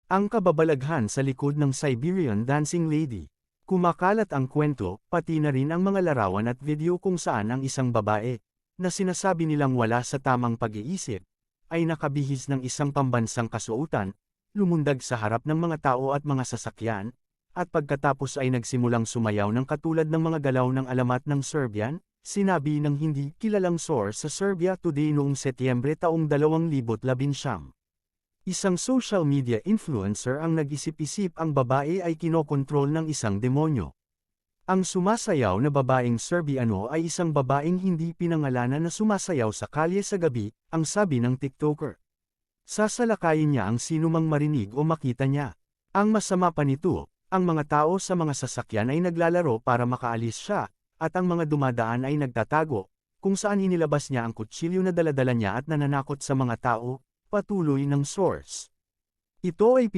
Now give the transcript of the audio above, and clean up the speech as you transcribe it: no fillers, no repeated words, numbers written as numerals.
Ang kababalaghan sa likod ng Siberian Dancing Lady. Kumakalat ang kwento, pati na rin ang mga larawan at video kung saan ang isang babae, na sinasabi nilang wala sa tamang pag-iisip, ay nakabihis ng isang pambansang kasuotan, lumundag sa harap ng mga tao at mga sasakyan, at pagkatapos ay nagsimulang sumayaw ng katulad ng mga galaw ng alamat ng Serbian, sinabi ng hindi kilalang source sa Serbia Today noong Setyembre taong 2019. Isang social media influencer ang nag-isip-isip ang babae ay kinokontrol ng isang demonyo. Ang sumasayaw na babaeng Serbiano ay isang babaeng hindi pinangalanan na sumasayaw sa kalye sa gabi, ang sabi ng TikToker. Sasalakayin niya ang sinumang marinig o makita niya. Ang masama pa nito, ang mga tao sa mga sasakyan ay naglalaro para makaalis siya, at ang mga dumadaan ay nagtatago, kung saan inilabas niya ang kutsilyo na daladala niya at nananakot sa mga tao. Patuloy ng source. Ito ay